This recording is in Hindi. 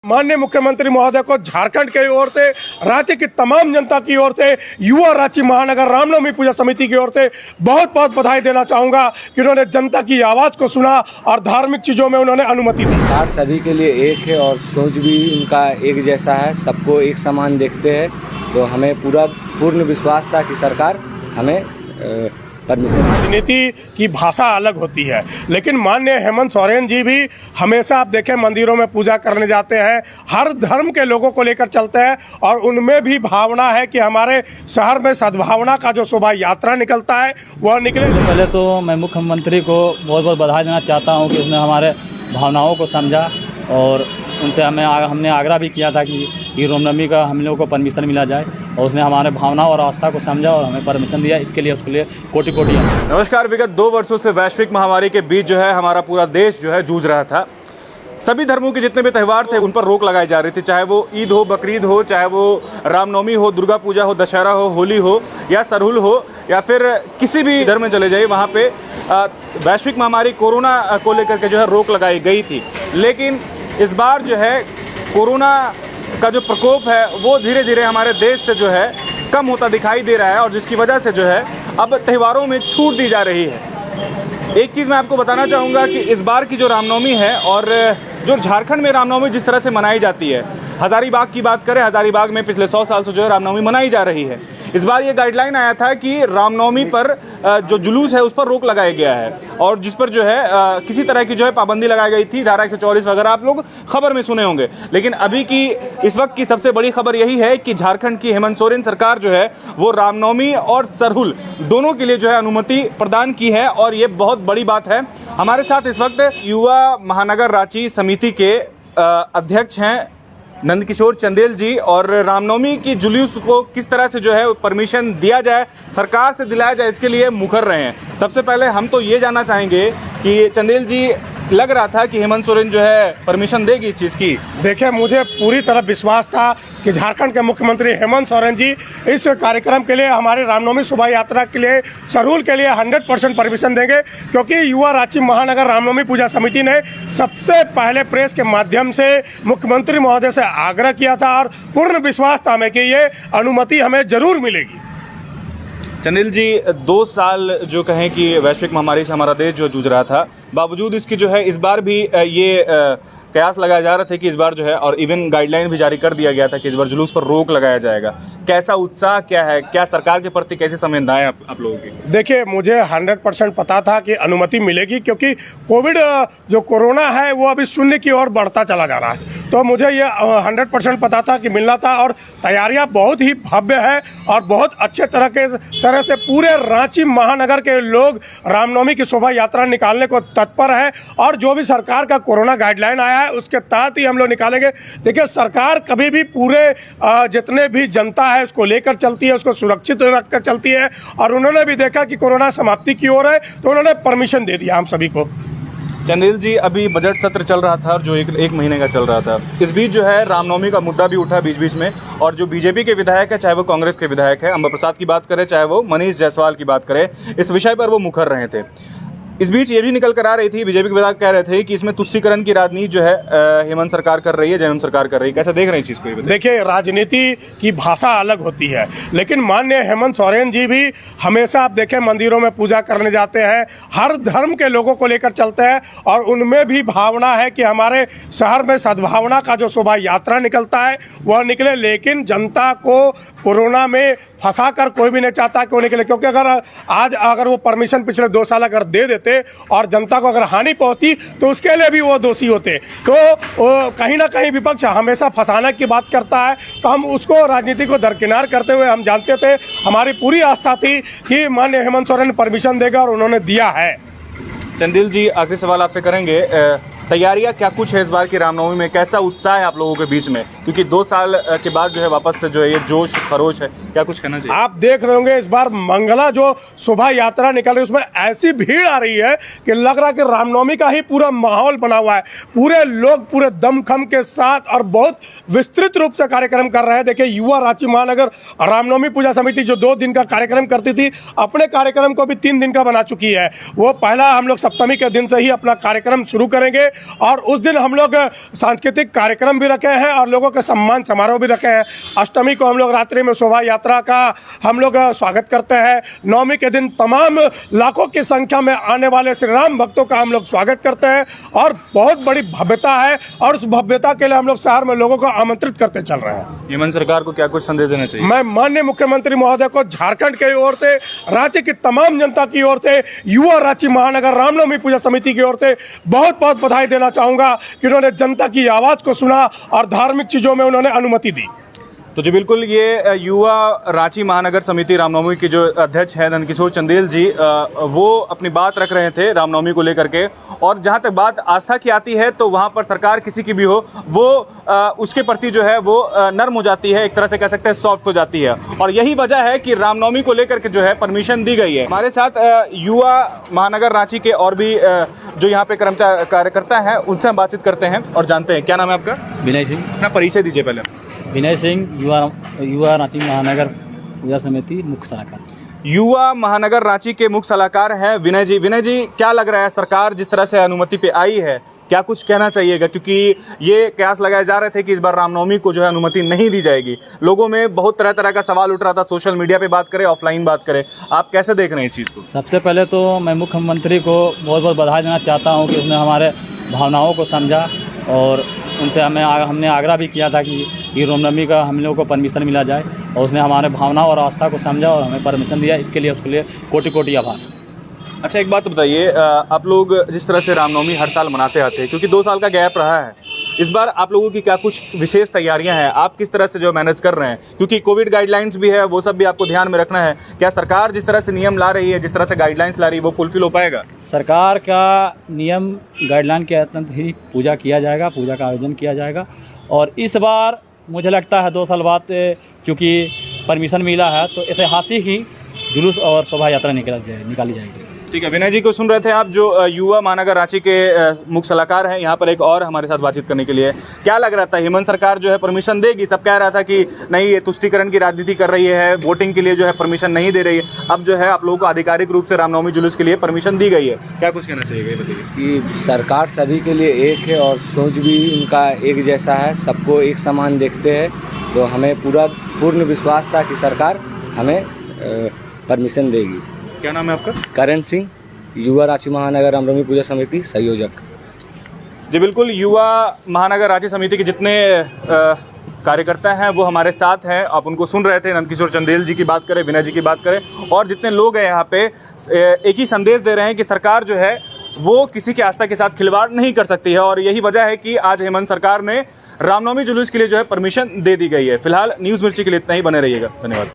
माननीय मुख्यमंत्री महोदय को झारखंड की ओर से, राज्य की तमाम जनता की ओर से, युवा रांची महानगर रामनवमी पूजा समिति की ओर से बहुत बहुत बधाई देना चाहूँगा कि उन्होंने जनता की आवाज़ को सुना और धार्मिक चीज़ों में उन्होंने अनुमति दी। सरकार सभी के लिए एक है और सोच भी उनका एक जैसा है, सबको एक समान देखते हैं। तो हमें पूर्ण विश्वास था कि सरकार हमें परमिशन। राजनीति की भाषा अलग होती है, लेकिन माननीय हेमंत सोरेन जी भी हमेशा आप देखें मंदिरों में पूजा करने जाते हैं, हर धर्म के लोगों को लेकर चलते हैं और उनमें भी भावना है कि हमारे शहर में सद्भावना का जो शोभा यात्रा निकलता है वह निकले। पहले तो मैं मुख्यमंत्री को बहुत बहुत बधाई देना चाहता हूं कि उसने हमारे भावनाओं को समझा और उनसे हमने आग्रह भी किया था कि रामनवमी का हम लोगों को परमिशन मिला जाए और उसने हमारे भावना और आस्था को समझा और हमें परमिशन दिया। इसके लिए उसके लिए कोटि कोटि। नमस्कार। विगत 2 वर्षों से वैश्विक महामारी के बीच जो है हमारा पूरा देश जो है जूझ रहा था। सभी धर्मों के जितने भी त्यौहार थे उन पर रोक लगाई जा रही थी, चाहे वो ईद हो, बकरीद हो, चाहे वो रामनवमी हो, दुर्गा पूजा हो, दशहरा हो, होली हो या सरहुल हो या फिर किसी भी धर्म में चले जाइए, वहाँ पे वैश्विक महामारी कोरोना को लेकर के जो है रोक लगाई गई थी। लेकिन इस बार जो है कोरोना का जो प्रकोप है वो धीरे धीरे हमारे देश से जो है कम होता दिखाई दे रहा है और जिसकी वजह से जो है अब त्योहारों में छूट दी जा रही है। एक चीज़ मैं आपको बताना चाहूँगा कि इस बार की जो रामनवमी है और जो झारखंड में रामनवमी जिस तरह से मनाई जाती है, हज़ारीबाग की बात करें, हज़ारीबाग में पिछले 100 साल से जो है रामनवमी मनाई जा रही है। इस बार ये गाइडलाइन आया था कि रामनवमी पर जो जुलूस है उस पर रोक लगाया गया है और जिस पर जो है किसी तरह की जो है पाबंदी लगाई गई थी, धारा 144 वगैरह आप लोग खबर में सुने होंगे। लेकिन अभी की इस वक्त की सबसे बड़ी खबर यही है कि झारखंड की हेमंत सोरेन सरकार जो है वो रामनवमी और सरहुल दोनों के लिए जो है अनुमति प्रदान की है और ये बहुत बड़ी बात है। हमारे साथ इस वक्त युवा महानगर रांची समिति के अध्यक्ष हैं नंदकिशोर चंदेल जी और रामनवमी की जुलूस को किस तरह से जो है परमिशन दिया जाए, सरकार से दिलाया जाए, इसके लिए मुखर रहे हैं। सबसे पहले हम तो ये जानना चाहेंगे कि चंदेल जी, लग रहा था कि हेमंत सोरेन जो है परमिशन देगी इस चीज़ की? देखिए, मुझे पूरी तरह विश्वास था कि झारखंड के मुख्यमंत्री हेमंत सोरेन जी इस कार्यक्रम के लिए, हमारे रामनवमी शोभा यात्रा के लिए, सरहुल के लिए 100% परमिशन देंगे, क्योंकि युवा रांची महानगर रामनवमी पूजा समिति ने सबसे पहले प्रेस के माध्यम से मुख्यमंत्री महोदय से आग्रह किया था और पूर्ण विश्वास था हमें कि ये अनुमति हमें जरूर मिलेगी। चंदेल जी, 2 साल जो कहें कि वैश्विक महामारी से हमारा देश जो जूझ रहा था, बावजूद इसकी जो है इस बार भी ये कयास लगाया जा रहा था कि इस बार जो है और इवन गाइडलाइन भी जारी कर दिया गया था कि इस बार जुलूस पर रोक लगाया जाएगा। कैसा उत्साह क्या है, क्या सरकार के प्रति कैसी संवेदनाएं आप लोगों की? देखिए, मुझे 100% पता था कि अनुमति मिलेगी, क्योंकि कोविड जो कोरोना है वो अभी शून्य की ओर बढ़ता चला जा रहा है। तो मुझे ये 100% पता था कि मिलना था और तैयारियां बहुत ही भव्य है और बहुत अच्छे तरह से पूरे रांची महानगर के लोग रामनवमी की शोभा यात्रा निकालने को तत्पर है और जो भी सरकार का कोरोना गाइडलाइन आया है उसके तहत ही हम लोग निकालेंगे। देखिए, सरकार कभी भी पूरे जितने भी जनता है उसको लेकर चलती है, उसको सुरक्षित रखकर चलती है और उन्होंने भी देखा कि कोरोना समाप्ति की ओर है तो उन्होंने परमिशन दे दिया हम सभी को। चंदेल जी, अभी बजट सत्र चल रहा था जो एक महीने का चल रहा था। इस बीच जो है रामनवमी का मुद्दा भी उठा बीच बीच में और जो बीजेपी के विधायक है, चाहे वो कांग्रेस के विधायक है, अंबा प्रसाद की बात करें, चाहे वो मनीष जायसवाल की बात करें, इस विषय पर वो मुखर रहे थे। इस बीच ये भी निकल कर आ रही थी, बीजेपी के विधायक कह रहे थे कि इसमें तुष्टीकरण की राजनीति जो है हेमंत सरकार कर रही है, जयराम सरकार कर रही है। कैसा देख रहे हैं इस चीज़ को? देखिए, राजनीति की भाषा अलग होती है, लेकिन माननीय हेमंत सोरेन जी भी हमेशा आप देखें मंदिरों में पूजा करने जाते हैं, हर धर्म के लोगों को लेकर चलते हैं और उनमें भी भावना है कि हमारे शहर में सद्भावना का जो शोभा यात्रा निकलता है वह निकले। लेकिन जनता को कोरोना में फंसा कर कोई भी नहीं चाहता कि वो निकले, क्योंकि अगर वो परमिशन पिछले 2 साल अगर दे देते और जनता को अगर हानि पहुंचती तो उसके लिए भी वो दोषी होते। तो कहीं ना कहीं विपक्ष हमेशा फंसाने की बात करता है, तो हम उसको राजनीति को दरकिनार करते हुए हम जानते थे, हमारी पूरी आस्था थी कि माननीय हेमंत सोरेन परमिशन देगा और उन्होंने दिया है। चंदेल जी, आखिरी सवाल आपसे करेंगे, तैयारियां क्या कुछ है इस बार की रामनवमी में? कैसा उत्साह है आप लोगों के बीच में, क्योंकि 2 साल के बाद जो है वापस से जो है ये जोश खरोश है, क्या कुछ कहना चाहिए? आप देख रहे होंगे इस बार मंगला जो शोभा यात्रा निकल रही है उसमें ऐसी भीड़ आ रही है कि लग रहा है कि रामनवमी का ही पूरा माहौल बना हुआ है। पूरे लोग पूरे दमखम के साथ और बहुत विस्तृत रूप से कार्यक्रम कर रहे हैं। देखिए, युवा रांची महानगर रामनवमी पूजा समिति जो 2 दिन का कार्यक्रम करती थी, अपने कार्यक्रम को भी 3 दिन का बना चुकी है। वो पहला हम लोग सप्तमी के दिन से ही अपना कार्यक्रम शुरू करेंगे और उस दिन हम लोग सांस्कृतिक कार्यक्रम भी रखे हैं और लोगों के सम्मान समारोह भी रखे हैं। अष्टमी को हम लोग रात्रि में शोभा यात्रा का हम लोग स्वागत करते हैं। नवमी के दिन तमाम लाखों की संख्या में आने वाले श्री राम भक्तों का हम लोग स्वागत करते हैं और बहुत बड़ी भव्यता है और उस भव्यता के लिए हम लोग शहर में लोगों को आमंत्रित करते चल रहे हैं। हेमंत सरकार को क्या कुछ संदेश देना चाहिए? मैं माननीय मुख्यमंत्री महोदय को झारखंड की ओर से, राज्य की तमाम जनता की ओर से, युवा रांची महानगर रामनवमी पूजा समिति की ओर से बहुत बहुत बधाई देना चाहूँगा कि उन्होंने जनता की आवाज़ को सुना और धार्मिक चीज़ों में उन्होंने अनुमति दी। तो जी बिल्कुल, ये युवा रांची महानगर समिति रामनवमी के जो अध्यक्ष हैं नंदकिशोर चंदेल जी, वो अपनी बात रख रहे थे रामनवमी को लेकर के। और जहां तक बात आस्था की आती है तो वहां पर सरकार किसी की भी हो वो उसके प्रति जो है वो नर्म हो जाती है, एक तरह से कह सकते हैं सॉफ्ट हो जाती है। और यही वजह है कि रामनवमी को लेकर के जो है परमिशन दी गई है। हमारे साथ युवा महानगर रांची के और भी जो यहाँ पे कर्मचारी कार्यकर्ता हैं उनसे हम बातचीत करते हैं और जानते हैं। क्या नाम है आपका? विनय सिंह। अपना परिचय दीजिए पहले। विनय सिंह, युवा रांची महानगर पूजा समिति मुख्य सलाहकार। युवा महानगर रांची के मुख्य सलाहकार हैं विनय जी। विनय जी, क्या लग रहा है सरकार जिस तरह से अनुमति पे आई है, क्या कुछ कहना चाहिएगा? क्योंकि ये कयास लगाए जा रहे थे कि इस बार रामनवमी को जो है अनुमति नहीं दी जाएगी। लोगों में बहुत तरह तरह का सवाल उठ रहा था, सोशल मीडिया पे बात करें, ऑफलाइन बात करें। आप कैसे देख रहे हैं इस चीज़ को? सबसे पहले तो मैं मुख्यमंत्री को बहुत बहुत बधाई देना चाहता हूँ कि उसने हमारे भावनाओं को समझा और उनसे हमने आग्रह भी किया था कि रामनवमी का हम लोगों को परमिशन मिला जाए और उसने हमारे भावना और आस्था को समझा और हमें परमिशन दिया। इसके लिए उसके लिए कोटि कोटि आभार। अच्छा, एक बात बताइए, आप लोग जिस तरह से रामनवमी हर साल मनाते आते हैं, क्योंकि 2 साल का गैप रहा है, इस बार आप लोगों की क्या कुछ विशेष तैयारियां हैं? आप किस तरह से जो मैनेज कर रहे हैं? क्योंकि कोविड गाइडलाइंस भी है, वो सब भी आपको ध्यान में रखना है। क्या सरकार जिस तरह से नियम ला रही है, जिस तरह से गाइडलाइंस ला रही है, वो फुलफिल हो पाएगा? सरकार का नियम गाइडलाइन के तहत ही पूजा किया जाएगा, पूजा का आयोजन किया जाएगा। और इस बार मुझे लगता है 2 साल बाद क्योंकि परमिशन मिला है तो ऐतिहासिक ही जुलूस और शोभा यात्रा निकाली जाएगी। ठीक है, विनय जी को सुन रहे थे आप, जो युवा महानगर रांची के मुख्य सलाहकार हैं। यहाँ पर एक और हमारे साथ बातचीत करने के लिए। क्या लग रहा था, हेमंत सरकार जो है परमिशन देगी? सब कह रहा था कि नहीं, ये तुष्टीकरण की राजनीति कर रही है, वोटिंग के लिए जो है परमिशन नहीं दे रही है। अब जो है आप लोगों को आधिकारिक रूप से रामनवमी जुलूस के लिए परमिशन दी गई है। क्या कुछ कहना चाहिए, ये बताइए। कि सरकार सभी के लिए एक है और सोच भी उनका एक जैसा है, सबको एक समान देखते हैं। तो हमें पूर्ण विश्वास था कि सरकार हमें परमिशन देगी। क्या नाम है आपका? करण सिंह, युवा रांची महानगर रामनवमी पूजा समिति संयोजक। जी बिल्कुल, युवा महानगर रांची समिति के जितने कार्यकर्ता हैं वो हमारे साथ हैं। आप उनको सुन रहे थे, नंदकिशोर चंदेल जी की बात करें, विनय जी की बात करें, और जितने लोग हैं यहाँ पे एक ही संदेश दे रहे हैं कि सरकार जो है वो किसी की आस्था के साथ खिलवाड़ नहीं कर सकती है। और यही वजह है कि आज हेमंत सरकार ने रामनवमी जुलूस के लिए जो है परमिशन दे दी गई है। फिलहाल न्यूज़ मिर्ची के लिए इतना ही, बने रहिएगा। धन्यवाद।